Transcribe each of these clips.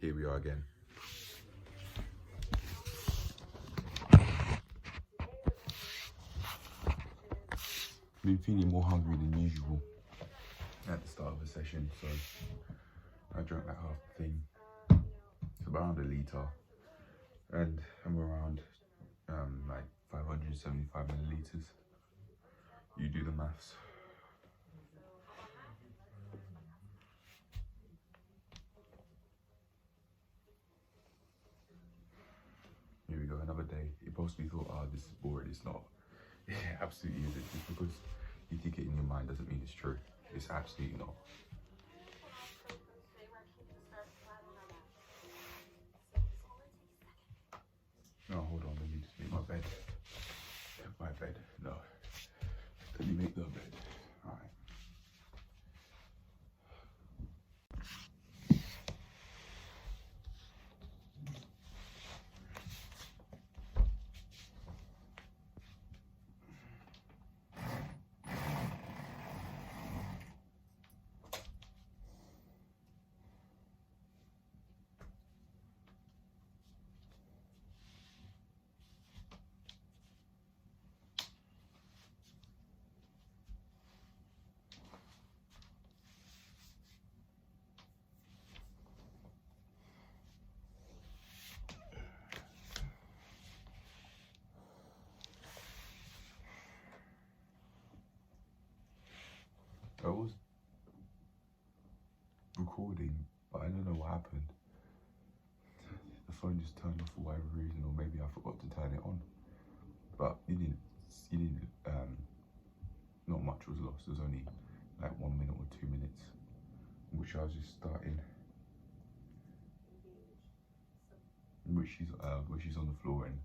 Here we are again. Been feeling more hungry than usual at the start of the session, so I drank like half the thing. It's around a litre, and I'm around like 575 millilitres. You do the maths. Here we go, another day. You possibly thought, oh, this is boring. It's not. It absolutely isn't. Just because you think it in your mind doesn't mean it's true. It's absolutely not. No, hold on. Let me just make my bed. My bed. No. Let me make the bed. All right. I was recording, but I don't know what happened. The phone just turned off for whatever reason, or maybe I forgot to turn it on. But not much was lost. There was only like 1 minute or 2 minutes, in which I was just starting. In which she's on the floor and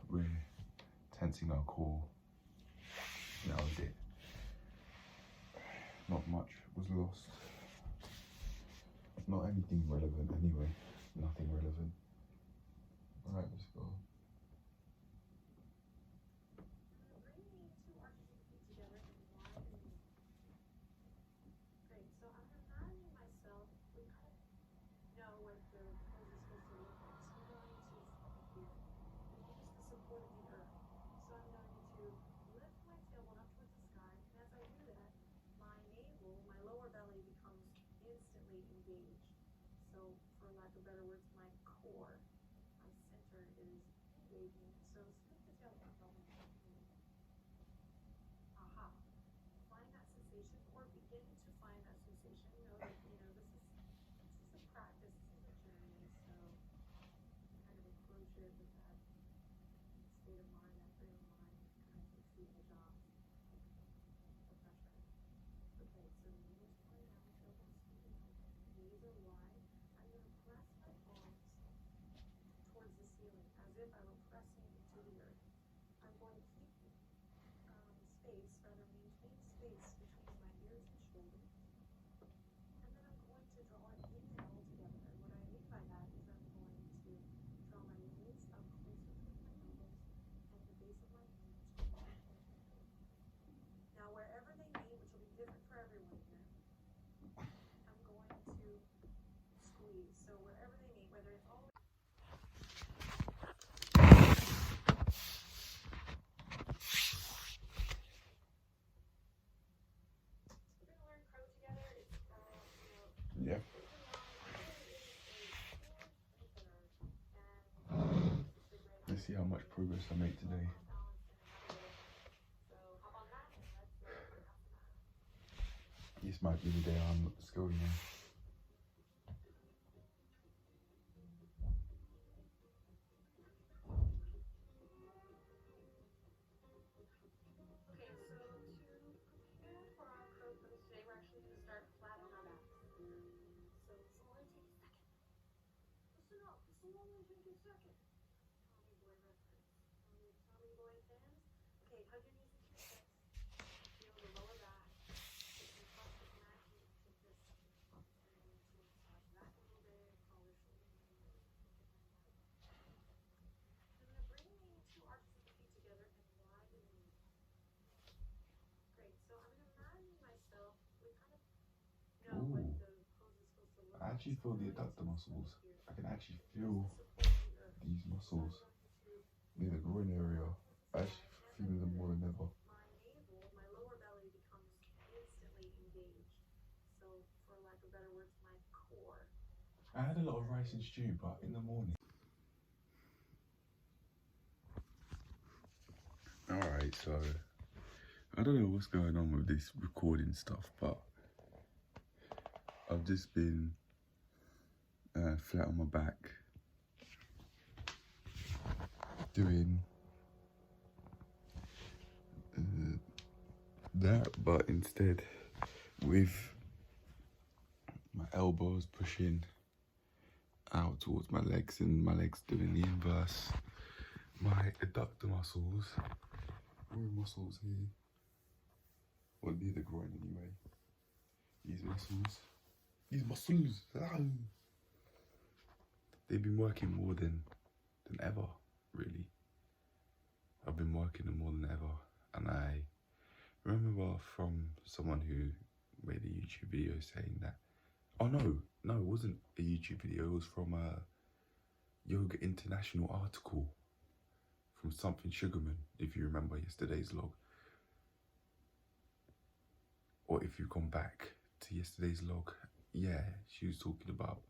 we're tensing our core. That was it. Not much was lost. Not anything relevant anyway. Nothing relevant. Alright, let's go. Yeah. Let's see how much progress I make today. This might be the day I'm not skilled enough. Ooh, I actually feel the adductor muscles. I can actually feel these muscles near the groin area. I actually feel them more than ever. I had a lot of rice and stew, but in the morning. Alright, so I don't know what's going on with this recording stuff, but I've just been flat on my back doing that, but instead with my elbows pushing out towards my legs and my legs doing the inverse. My adductor muscles, muscles here, well, near the groin anyway. These muscles, they've been working more than ever, really. I've been working them more than ever, and I remember from someone who made a YouTube video saying that, oh no, it wasn't a YouTube video, it was from a Yoga International article from Something Sugarman, if you remember yesterday's log. Or if you've gone back to yesterday's log, yeah, she was talking about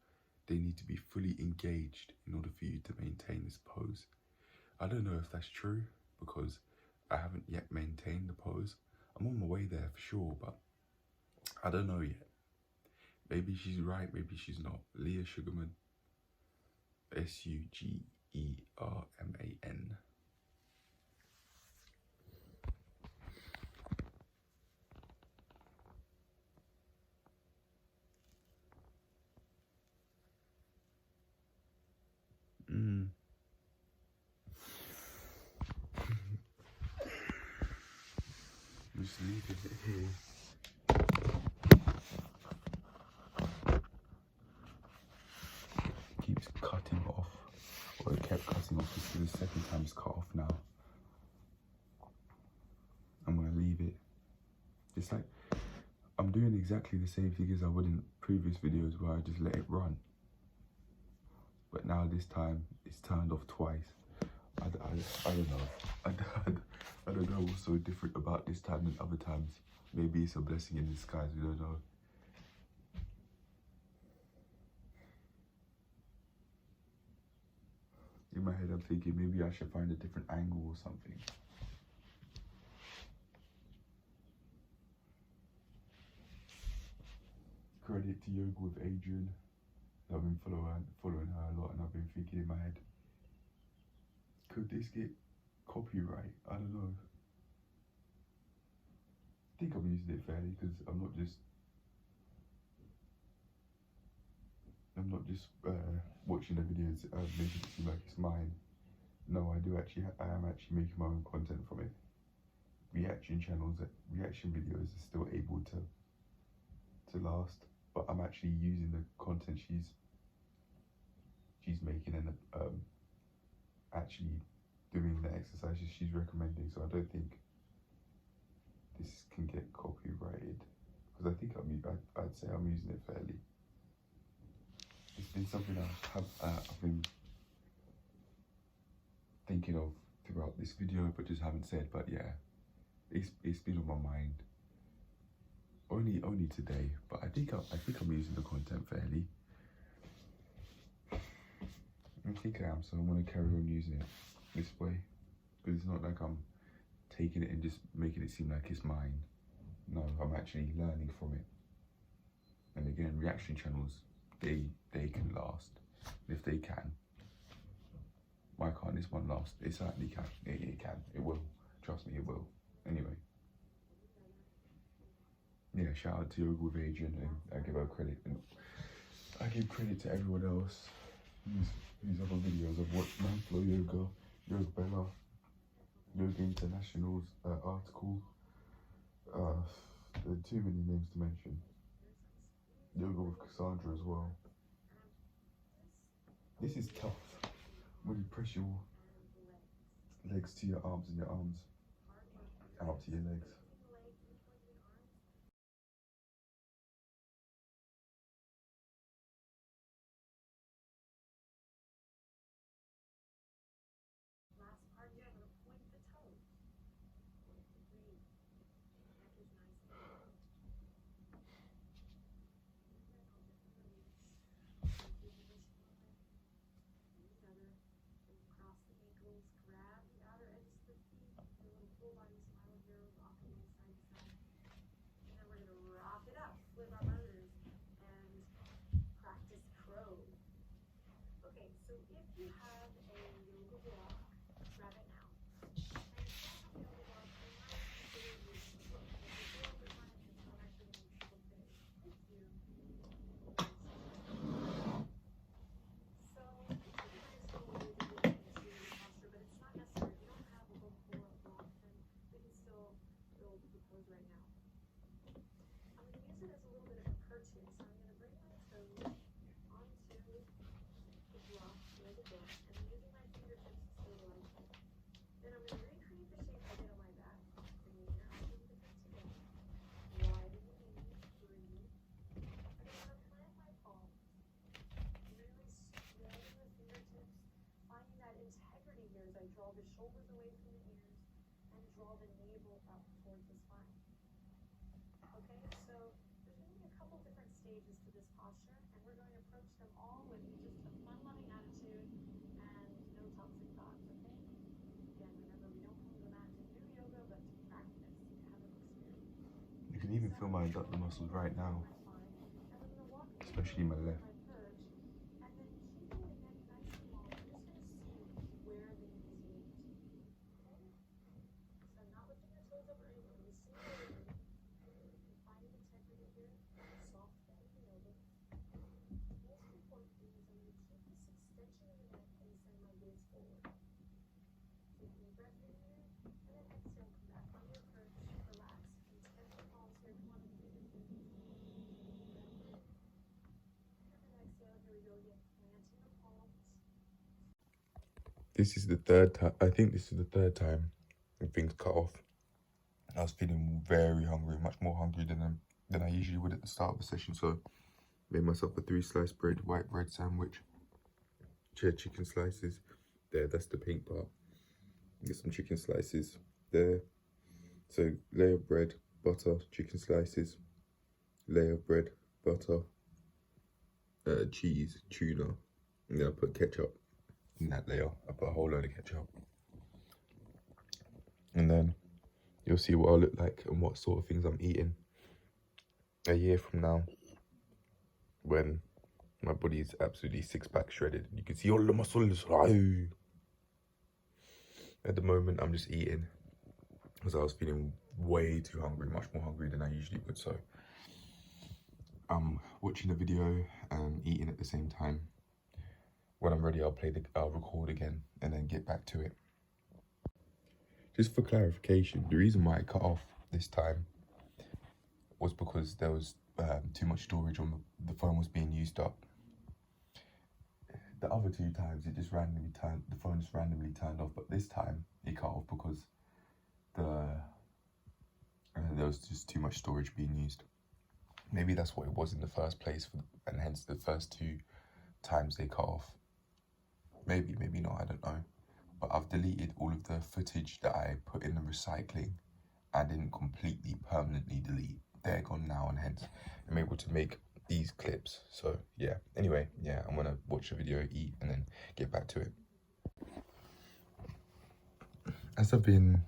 they need to be fully engaged in order for you to maintain this pose. I don't know if that's true because I haven't yet maintained the pose. I'm on my way there for sure, but I don't know yet. Maybe she's right, maybe she's not. Leah Sugarman, Sugerman. Just leaving it here. Keeps cutting off, or it kept cutting off. This is the second time it's cut off now. I'm gonna leave it. It's like I'm doing exactly the same thing as I would in previous videos where I just let it run. But now this time it's turned off twice. I don't know. I don't know what's so different about this time than other times. Maybe it's a blessing in disguise, we don't know. In my head I'm thinking maybe I should find a different angle or something. Credit to Yoga with Adrian. I've been following her a lot, and I've been thinking in my head, could this get copyright? I don't know. I think I'm using it fairly because I'm not just watching the videos making it seem like it's mine. No, I am actually making my own content from it. Reaction videos are still able to last, but I'm actually using the content she's making and actually doing the exercises she's recommending. So I don't think this can get copyrighted because I think I'd say I'm using it fairly. It's been something I've been thinking of throughout this video, but just haven't said. But yeah, it's been on my mind. Only today, but I think I'm using the content fairly. I think I am, so I'm gonna carry on using it this way because it's not like I'm taking it and just making it seem like it's mine. No, I'm actually learning from it. And again, reaction channels, they can last. And if they can, why can't this one last? It certainly can. It can. It will. Trust me, it will. Anyway. Yeah, shout out to Yoga with Adrian, and I give her credit. And I give credit to everyone else whose other videos I've watched. Manflow Yoga, Yoga Bella, Yoga International's article. There are too many names to mention. Yoga with Cassandra as well. This is tough when you press your legs to your arms and your arms out to your legs. You can even feel my abdominal muscles right now, especially my left. This is the third time. I think this is the third time things cut off. I was feeling very hungry, much more hungry than I usually would at the start of the session. So made myself a 3-slice bread, white bread sandwich, chicken slices. There, that's the pink part. Get some chicken slices there. So layer of bread, butter, chicken slices, layer of bread, butter, cheese, tuna, and then I put ketchup in that layer. I put a whole load of ketchup. And then you'll see what I look like and what sort of things I'm eating a year from now, when my body is absolutely 6-pack shredded. You can see all the muscles. At the moment, I'm just eating because I was feeling way too hungry, much more hungry than I usually would. So I'm watching the video and eating at the same time. When I'm ready, I'll record again and then get back to it. Just for clarification, the reason why I cut off this time was because there was too much storage on the phone was being used up. The other 2 times the phone just randomly turned off, but this time it cut off because there was just too much storage being used. Maybe that's what it was in the first place, and hence the first 2 times they cut off. Maybe not, I don't know. But I've deleted all of the footage that I put in the recycling. I didn't completely permanently delete. They're gone now, and hence I'm able to make these clips. So yeah, anyway, yeah, I'm gonna watch the video, eat, and then get back to it. As I've been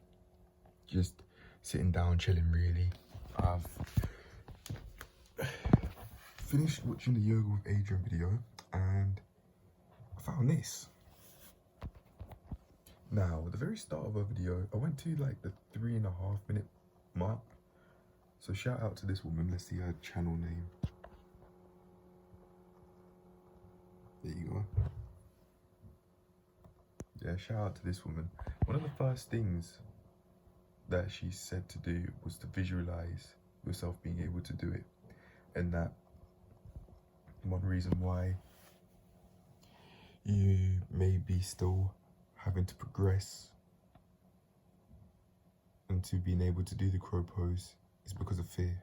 just sitting down chilling, really, I've finished watching the Yoga with Adrian video and I found this. Now, at the very start of her video, I went to like the 3.5 minute mark. So shout out to this woman. Let's see her channel name. There you go. Yeah, shout out to this woman. One of the first things that she said to do was to visualize yourself being able to do it. And that one reason why you may be still having to progress into being able to do the crow pose is because of fear.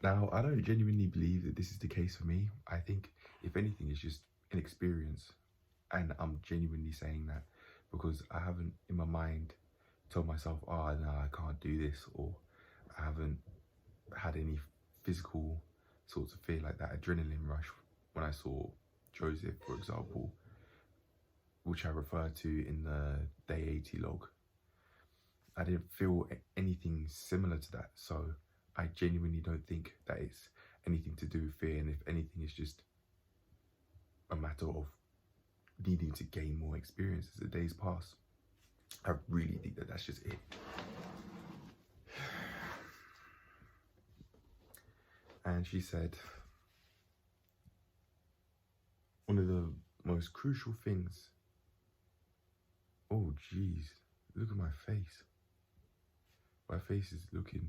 Now, I don't genuinely believe that this is the case for me. I think, if anything, it's just inexperience. And I'm genuinely saying that because I haven't, in my mind, told myself, oh, no, I can't do this, or I haven't had any physical sorts of fear like that adrenaline rush when I saw Joseph, for example, which I referred to in the day 80 log. I didn't feel anything similar to that, so I genuinely don't think that it's anything to do with fear, and if anything, it's just a matter of needing to gain more experience as the days pass. I really think that that's just it. And she said, one of the most crucial things, oh geez, look at my face. My face is looking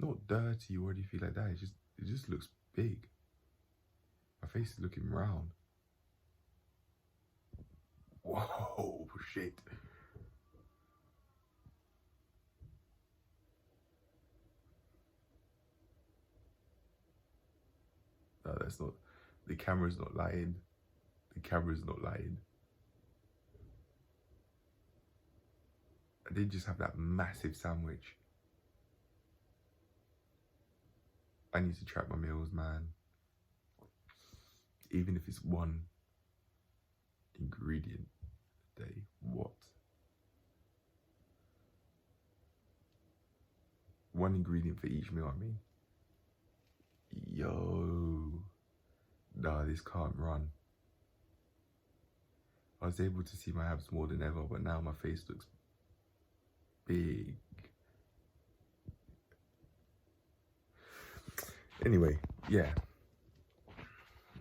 not dirty or anything like that. It just looks big. My face is looking round. Whoa, shit. No, that's not, the camera's not lying. The camera's not lying. I did just have that massive sandwich. I need to track my meals, man. Even if it's one ingredient a day. What? One ingredient for each meal, I mean. Yo. Nah, this can't run. I was able to see my abs more than ever, but now my face looks big. Anyway, yeah.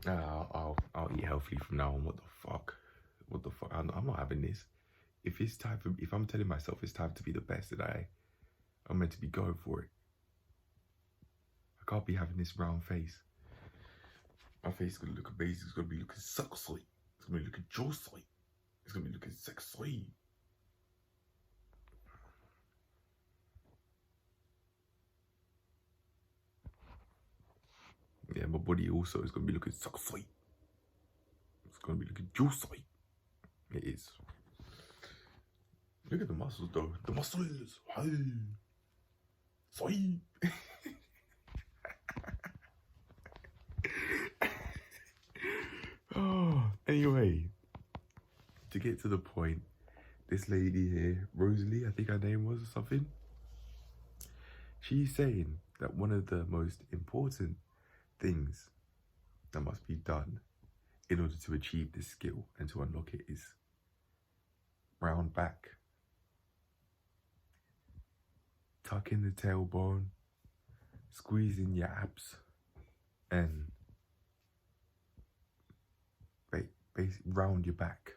I'll eat healthily from now on. What the fuck? What the fuck? I'm not having this. If I'm telling myself it's time to be the best that I'm meant to be going for it. I can't be having this round face. My face is gonna look amazing. It's gonna be looking sexy. It's gonna be looking juicy. It's gonna be looking sexy. Yeah, my body also is gonna be looking sexy. It's gonna be looking juicy. It is. Look at the muscles though. The muscles. Hey. Sweet. Oh, anyway, to get to the point, this lady here, Rosalie, I think her name was or something, she's saying that one of the most important things that must be done in order to achieve this skill and to unlock it is round back. Tuck in the tailbone, squeeze in your abs, and round your back.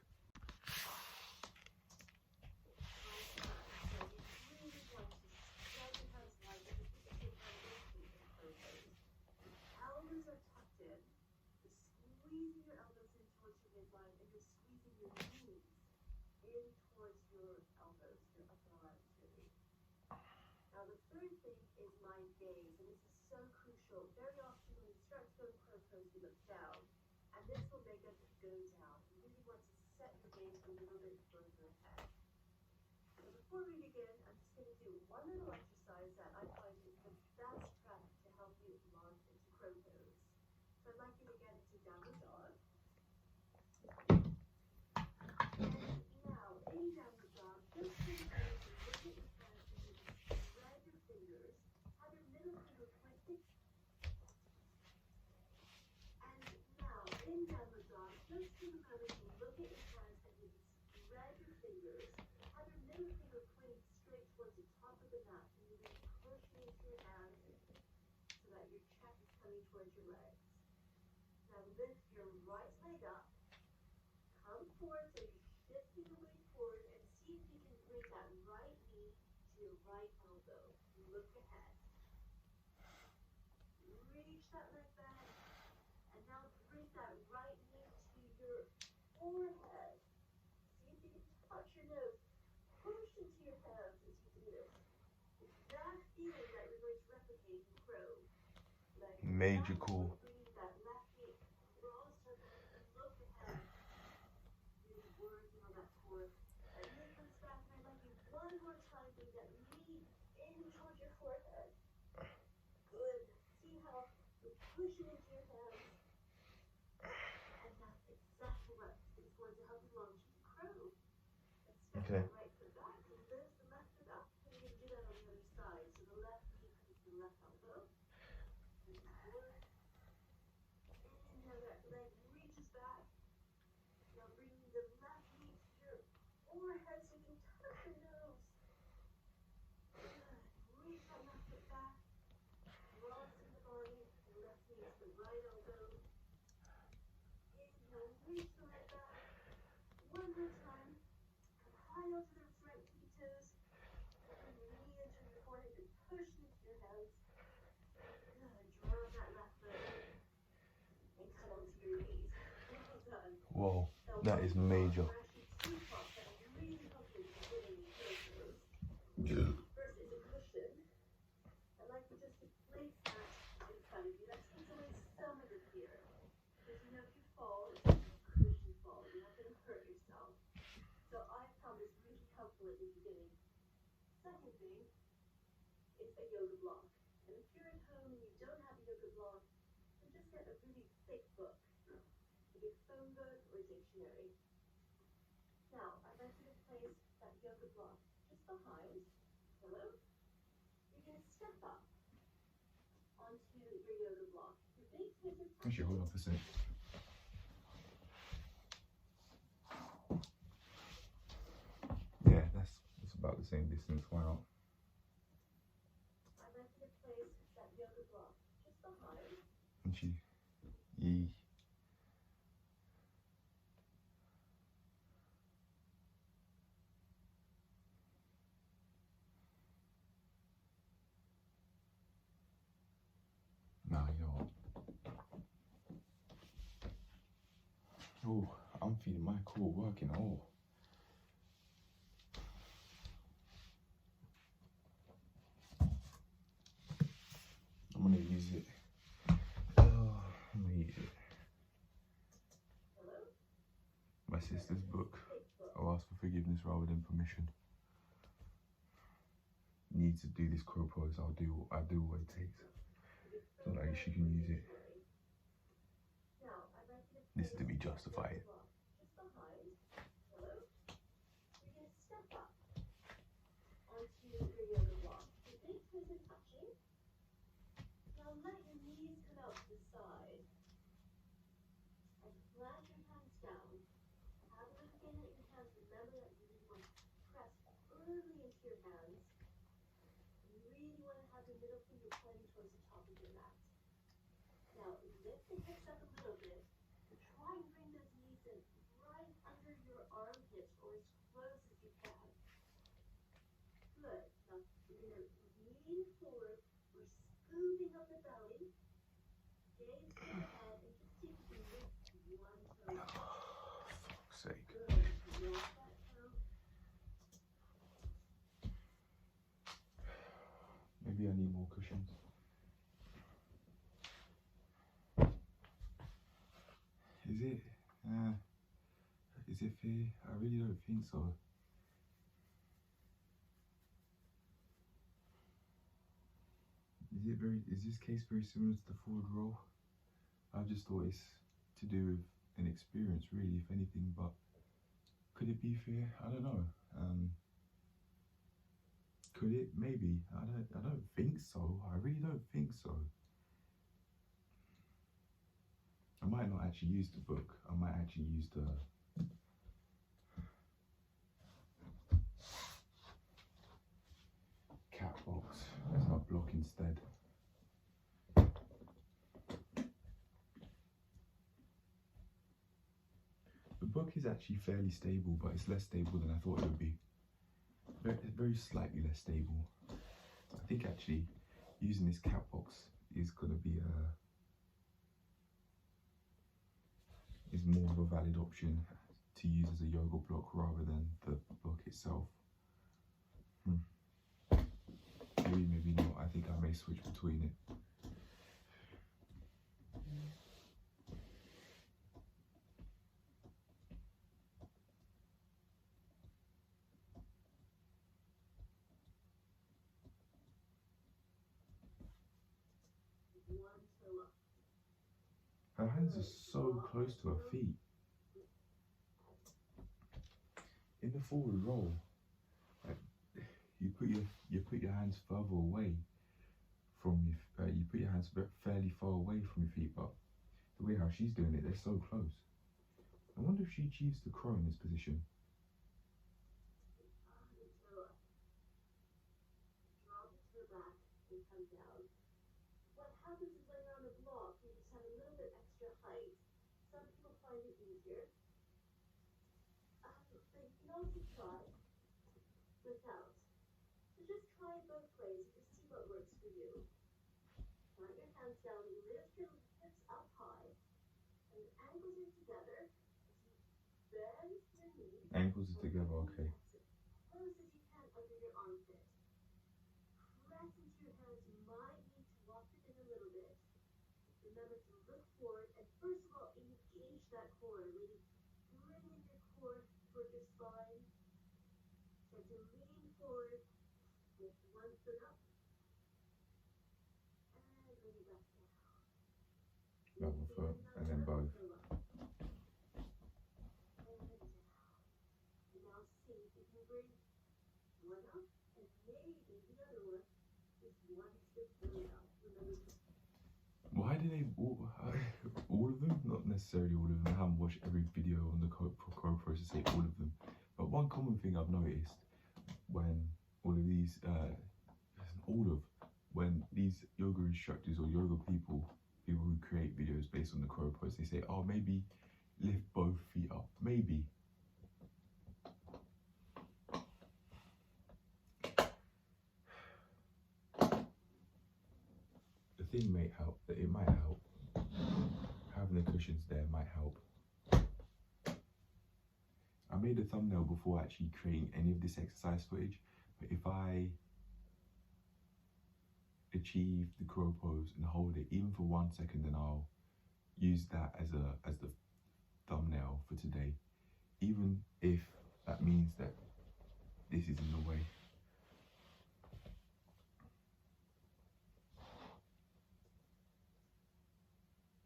Major cool. Okay. Whoa, that is major. Actually, hold on for a sec. Yeah, that's about the same distance. Why not? And she, yee. Nah, you know what? Oh, I'm feeling my core working. Oh. I'm gonna use it. I'm gonna use it. My sister's book. I'll ask for forgiveness rather than permission. Need to do this crow pose. I do what it takes. So like she can use it. This is to be justified. Maybe I need more cushions. Is it? Is it fair? I really don't think so. Is this case very similar to the forward roll? I just thought it's to do with an experience, really, if anything. But could it be fair? I don't know. Could it? Maybe. I don't think so. I really don't think so. I might not actually use the book. I might actually use the cat box as my block instead. The book is actually fairly stable, but it's less stable than I thought it would be. Very slightly less stable. I think actually using this cat box is gonna be is more of a valid option to use as a yoga block rather than the book itself. Maybe not. I think I may switch between it. Her hands are so close to her feet. In the forward roll, like, you put your hands further away from your you put your hands fairly far away from your feet, but the way how she's doing it, they're so close. I wonder if she achieves the crow in this position. and come down. What happens is when you're on a block, you just have a little bit extra height. Some people find it easier. But you can also try without. So just try it both ways and just see what works for you. Plant your hands down, lift your hips up high, and your ankles are together. Bend your knees. Ankles are together, okay. Close as you can under your armpit. Press into your hands. You might need to lock it in a little bit. Remember to look forward and first of all engage that core. Really bring in your core toward your spine. Start to lean forward. Lift one foot up. And bring it back down. One foot and then both. And down. And now see if you can bring one up and maybe the other one is one step further out. Remember to Why do they all of them? Not necessarily all of them. I haven't watched every video on the GoPro to say all of them. But one common thing I've noticed when when these yoga instructors or yoga people who create videos based on the GoPros, they say, oh, maybe lift both feet up. Maybe. The thing may help, that it might help. Having the cushions there might help. I made a thumbnail before actually creating any of this exercise footage, but if I achieve the crow pose and hold it even for 1 second, then I'll use that as the thumbnail for today, even if that means that this is in the way.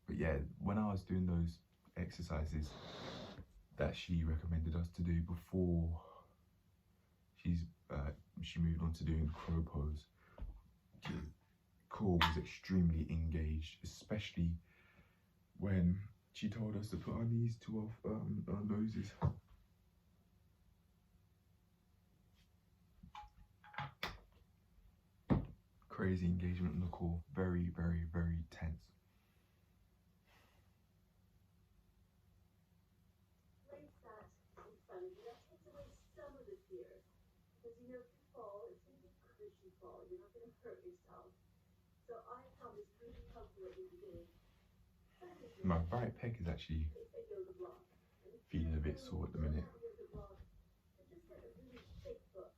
But yeah, when I was doing those exercises that she recommended us to do before she moved on to doing the crow pose, the core was extremely engaged, especially when she told us to put our knees to our noses. Crazy engagement in the core, very, very, very tense. place that in front of you. That takes away some of the fear. Because you know, if you fall, it's going to be a cushion fall. You're not going to hurt yourself. So I found this really helpful at the beginning. My right pec is actually It's a yoga block. feeling a bit sore at the minute. Yoga block. So just get a really thick book.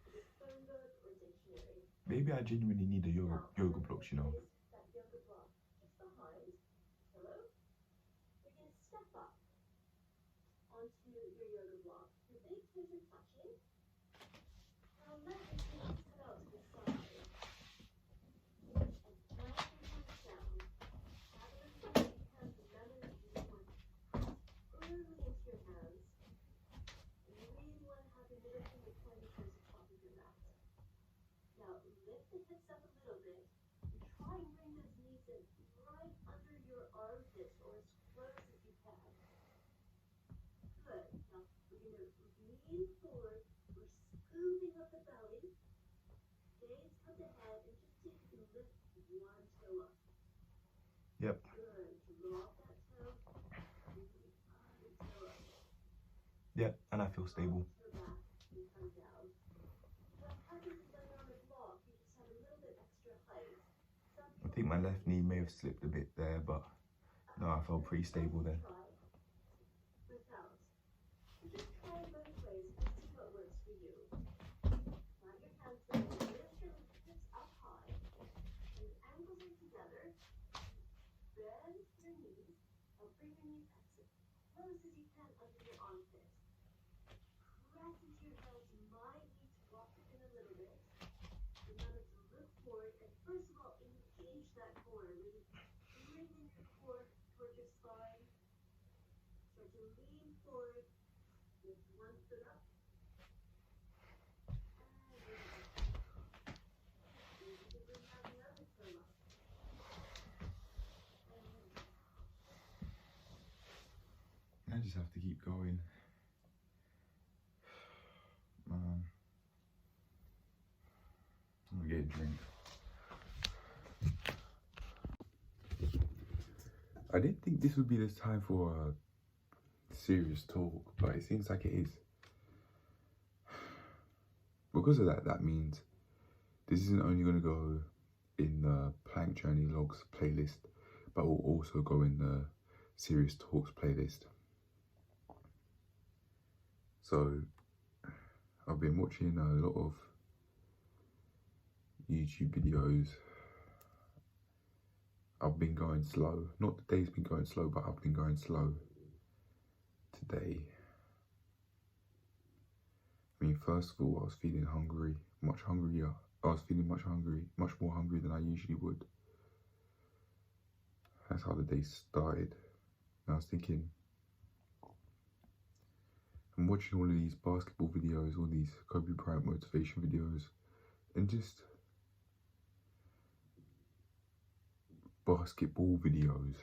Either phone book or dictionary. Maybe I genuinely need a yoga blocks, you know. That yoga block just behind. Hello? You're going to step up onto your yoga block. Your big toes are touching. Now let your knees head out to the side. And drag your hands down. Have a look at your hands. Remember that you want to press firmly into your hands. And you really want to have your middle finger pointed towards the top of your mat. Now lift the hips up a little bit. And try and bring those knees in right under your armpits or as close as you can. Good. Now we're going to lean forward. We're scooping up the belly. Gaze come to head and just see if you can lift one toe up. Yep. Good. Drop that toe. Bring the other toe up. Yep, and I feel stable. Toe back and come down. What happens is when you're on a block, you just have a little bit extra height. I think my left knee may have slipped a bit there, but no, I felt pretty stable then. Without. So just try it both ways and see what works for you. Plant your hands down, lift your hips up high, and your ankles are together. Bend your knees, and bring your knees as close as you can under your armpit. Press into your hands. You might need to lock it in a little bit. Remember to look forward and first of all engage that core. Really bring in your core toward your spine. Start to lean forward. Lift one foot up. And bring it back down. Maybe you can bring out the other toe up. And down. I just have to keep going. Man. I'm gonna get a drink. I didn't think this would be the time for a serious talk, but it seems like it is. Because of that, that means this isn't only going to go in the Plank Journey Logs playlist, but will also go in the Serious Talks playlist. So I've been watching a lot of YouTube videos. I've been going slow. Not the day's been going slow, but I've been going slow today. I mean, first of all, I was feeling hungry, much hungrier. I was feeling much more hungry than I usually would. That's how the day started. And I was thinking, I'm watching all of these basketball videos, all these Kobe Bryant motivation videos, and just basketball videos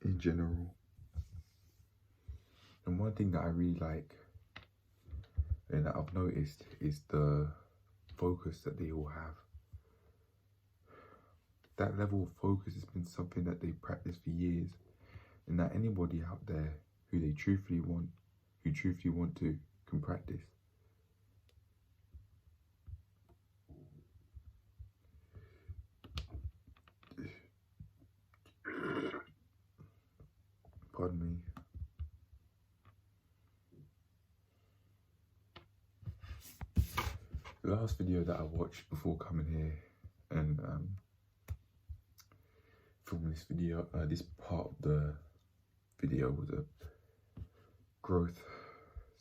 in general. And one thing that I really like and that I've noticed is the focus that they all have. That level of focus has been something that they've practiced for years, and that anybody out there who truthfully want to, can practice. Pardon me. The last video that I watched before coming here and filming this video, this part of the video was a growth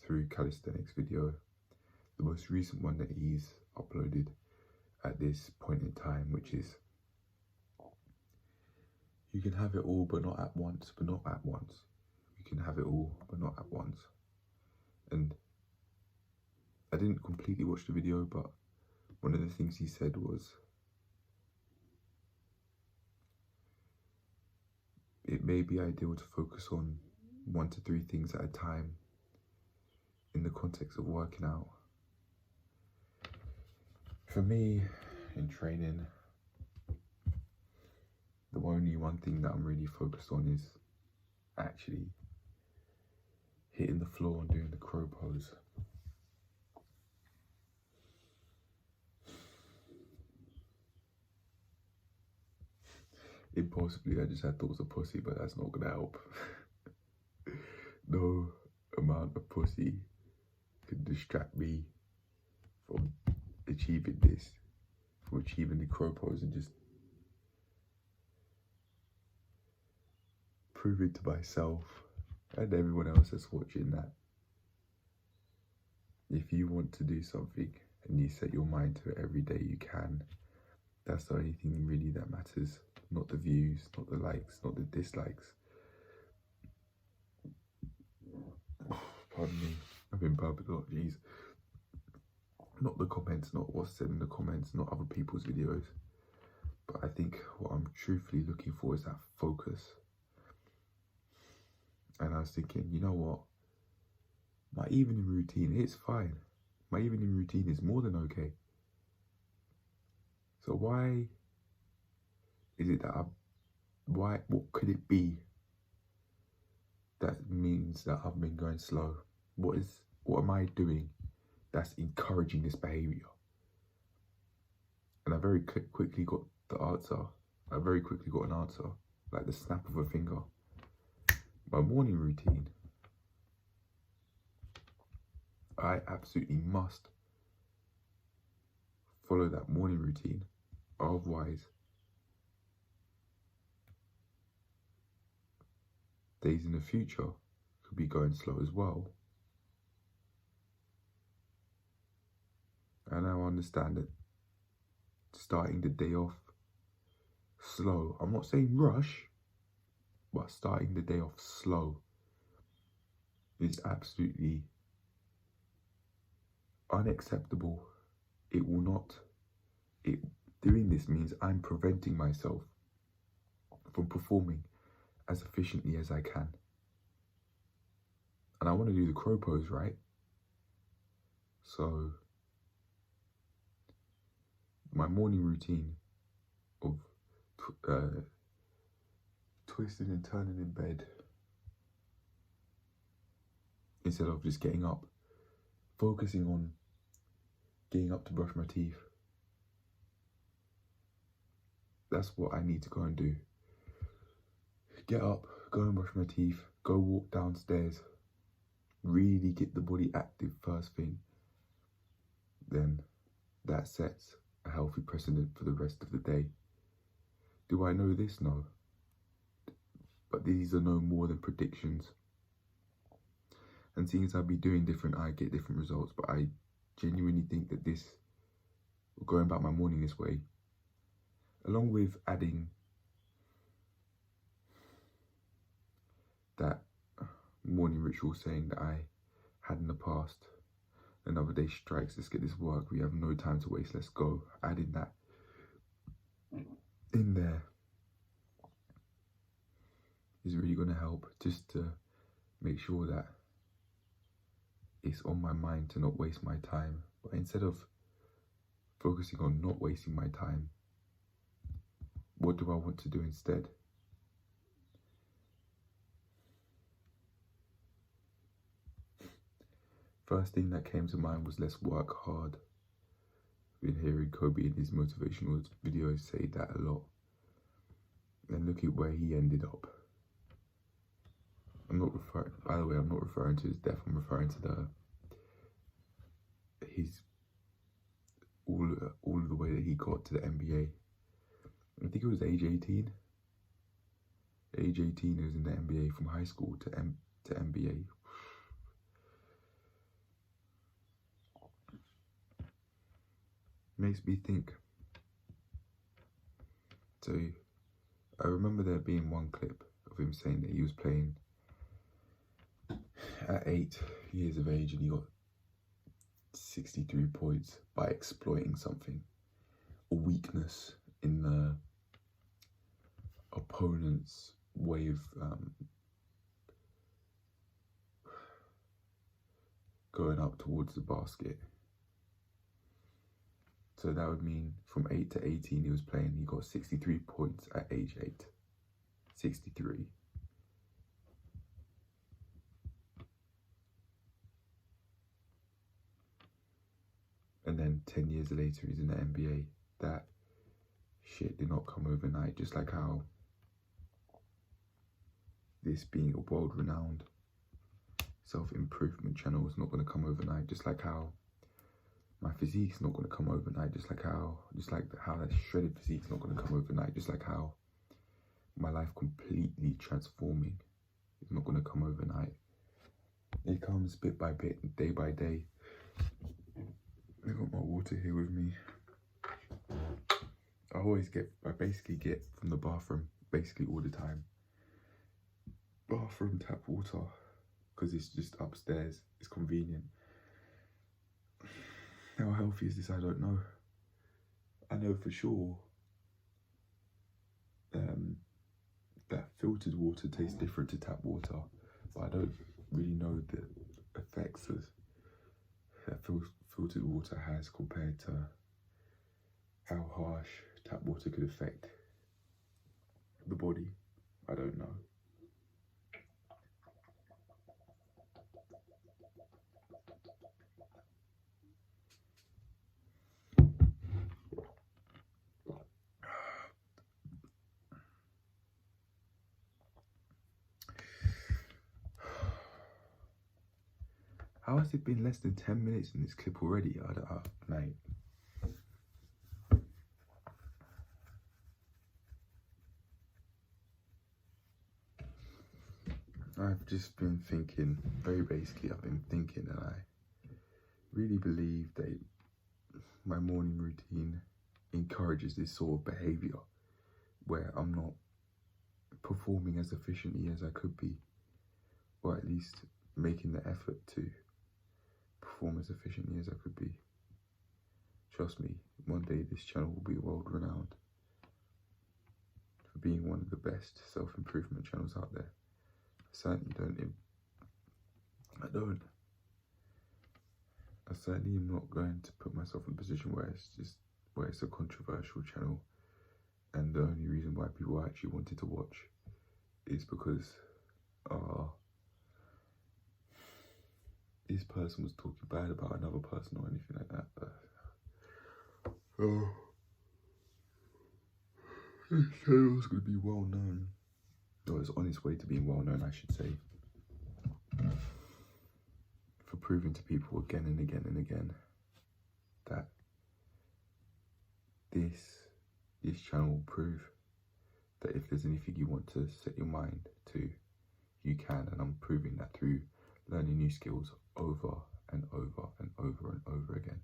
through calisthenics video. The most recent one that he's uploaded at this point in time, which is you can have it all but not at once, You can have it all but not at once. And I didn't completely watch the video, but one of the things he said was, it may be ideal to focus on 1 to 3 things at a time in the context of working out. For me, in training, the only one thing that I'm really focused on is actually hitting the floor and doing the crow pose. Impossibly, I just had thoughts of pussy, but that's not gonna help. No amount of pussy could distract me from achieving this, from achieving the crow pose, and just proving to myself and everyone else that's watching that if you want to do something and you set your mind to it every day, you can. That's the only thing really that matters. Not the views, not the likes, not the dislikes. Pardon me, I've been burping a lot, jeez. Not the comments, not what's said in the comments, not other people's videos. But I think what I'm truthfully looking for is that focus. And I was thinking, you know what? My evening routine, it's fine. My evening routine is more than okay. So why is it that what could it be that means that I've been going slow? What am I doing that's encouraging this behavior? And I very quickly got the answer. I very quickly got an answer, like the snap of a finger. My morning routine. I absolutely must follow that morning routine. Otherwise, days in the future could be going slow as well. And now I understand that starting the day off slow, I'm not saying rush, but starting the day off slow is absolutely unacceptable. It will not, doing this means I'm preventing myself from performing as efficiently as I can. And I want to do the crow pose, right? So my morning routine of twisting and turning in bed instead of just getting up, focusing on getting up to brush my teeth. That's what I need to go and do. Get up, go and brush my teeth, go walk downstairs, really get the body active first thing. Then that sets a healthy precedent for the rest of the day. Do I know this? No. But these are no more than predictions. And seeing as I'll be doing different, I get different results. But I genuinely think that this, going about my morning this way, along with adding that morning ritual saying that I had in the past, another day strikes, let's get this work, we have no time to waste, let's go. Adding that in there is really going to help, just to make sure that it's on my mind to not waste my time. But instead of focusing on not wasting my time, what do I want to do instead? First thing that came to mind was let's work hard. Been hearing Kobe in his motivational videos say that a lot. And look at where he ended up. I'm not referring, by the way, I'm not referring to his death, I'm referring to all of the way that he got to the NBA. I think it was age 18. Age 18, he was in the NBA, from high school to NBA. Makes me think. So I remember there being one clip of him saying that he was playing at 8 years of age and he got 63 points by exploiting something, a weakness in the opponent's way of going up towards the basket. So that would mean from 8 to 18 he was playing, he got 63 points at age 8. 63. And then 10 years later he's in the NBA. That shit did not come overnight, just like how this being a world-renowned self-improvement channel is not going to come overnight, just like how my physique's not going to come overnight, just like how that shredded physique's not going to come overnight, just like how my life completely transforming is not going to come overnight. It comes bit by bit, day by day. I got my water here with me. I basically get from the bathroom, basically all the time, bathroom tap water, because it's just upstairs, it's convenient. How healthy is this? I don't know. I know for sure that filtered water tastes different to tap water, but I don't really know the effects that filtered water has compared to how harsh tap water could affect the body. I don't know. How has it been less than 10 minutes in this clip already? Mate. I've just been thinking, very basically I've been thinking, and I really believe that my morning routine encourages this sort of behaviour where I'm not performing as efficiently as I could be, or at least making the effort to perform as efficiently as I could be. Trust me, one day this channel will be world renowned for being one of the best self-improvement channels out there. I certainly am not going to put myself in a position where it's a controversial channel and the only reason why people actually wanted to watch is because this person was talking bad about another person or anything like that. But this channel's gonna be well known, or it's on its way to being well known, I should say, for proving to people again and again and again that this channel will prove that if there's anything you want to set your mind to, you can, and I'm proving that through learning new skills over and over and over and over again.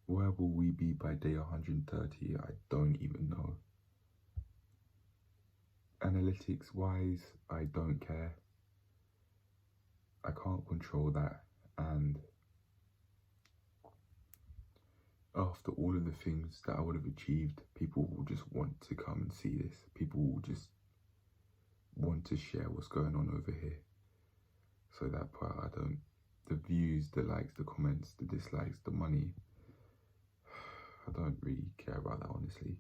Where will we be by day 130? I don't even know. Analytics wise, I don't care. I can't control that, and after all of the things that I would have achieved, people will just want to come and see this. People will just want to share what's going on over here. So that part, I don't, the views, the likes, the comments, the dislikes, the money, I don't really care about that, honestly.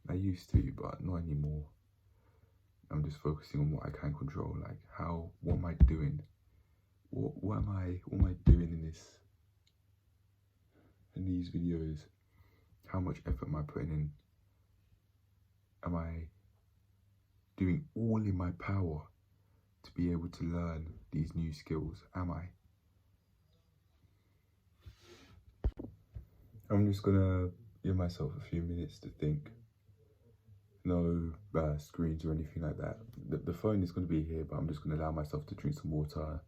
I used to, but not anymore. I'm just focusing on what I can control, like what am I doing? What am I doing in these videos? How much effort am I putting in? Am I doing all in my power to be able to learn these new skills? Am I? I'm just gonna give myself a few minutes to think. No screens or anything like that. The phone is gonna be here, but I'm just gonna allow myself to drink some water,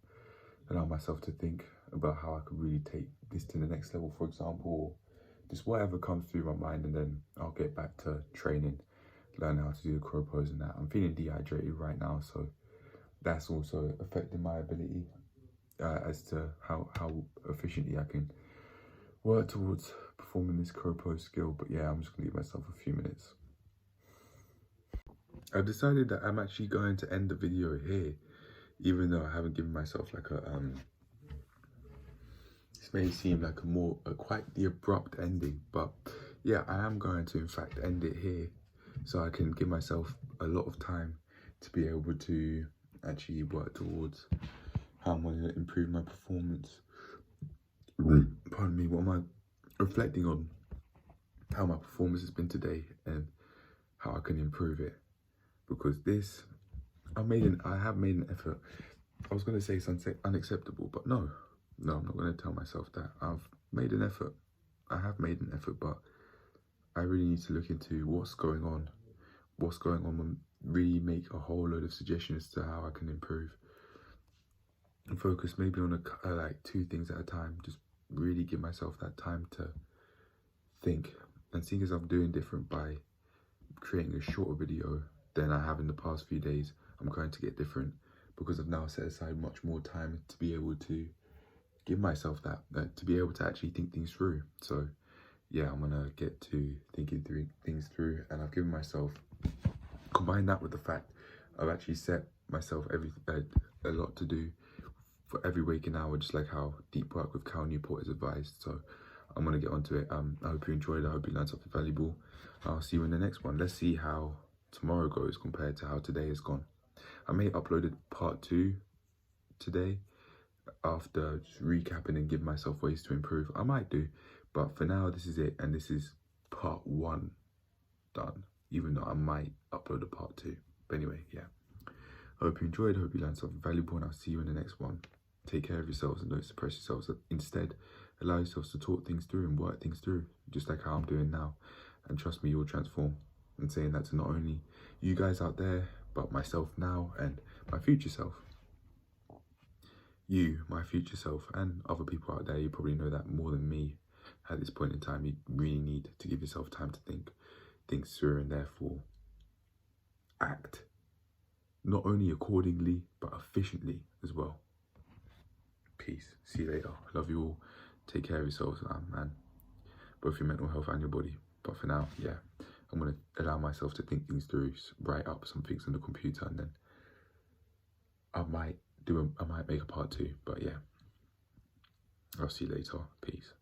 allow myself to think about how I could really take this to the next level, for example, just whatever comes through my mind, and then I'll get back to training, learn how to do the crow pose and that. I'm feeling dehydrated right now, so that's also affecting my ability as to how efficiently I can work towards performing this crow pose skill. But yeah, I'm just gonna give myself a few minutes. I've decided that I'm actually going to end the video here, even though I haven't given myself like a this may seem like quite the abrupt ending, but yeah, I am going to in fact end it here, so I can give myself a lot of time to be able to actually work towards how I'm going to improve my performance. Pardon me, what am I reflecting on? How my performance has been today and how I can improve it, because this I have made an effort. I was going to say something unacceptable, but no, I'm not going to tell myself that. I've made an effort. I have made an effort, but I really need to look into what's going on, and really make a whole load of suggestions to how I can improve, and focus maybe on like 2 things at a time. Just really give myself that time to think, and seeing as I'm doing different by creating a shorter video than I have in the past few days, I'm going to get different because I've now set aside much more time to be able to give myself that to be able to actually think things through. So yeah, I'm gonna get to thinking things through, and I've given myself, combine that with the fact I've actually set myself a lot to do for every waking hour, just like how deep work with Cal Newport is advised. So I'm gonna get onto it. I hope you enjoyed. I hope you learned something valuable. I'll see you in the next one. Let's see how tomorrow goes compared to how today has gone. I may upload part 2 today after just recapping and giving myself ways to improve. I might do, but for now this is it, and this is part 1 done, even though I might upload a part 2. But anyway, yeah, I hope you enjoyed. I hope you learned something valuable, and I'll see you in the next one. Take care of yourselves and don't suppress yourselves. Instead, allow yourselves to talk things through and work things through, just like how I'm doing now. And trust me, you'll transform. And saying that to not only you guys out there, but myself now and my future self. You, my future self, and other people out there, you probably know that more than me. At this point in time, you really need to give yourself time to think things through, and therefore act not only accordingly, but efficiently as well. Peace. See you later. Love you all. Take care of yourselves, man. Both your mental health and your body. But for now, yeah, I'm going to allow myself to think things through, write up some things on the computer, and then I might make a part 2. But yeah, I'll see you later. Peace.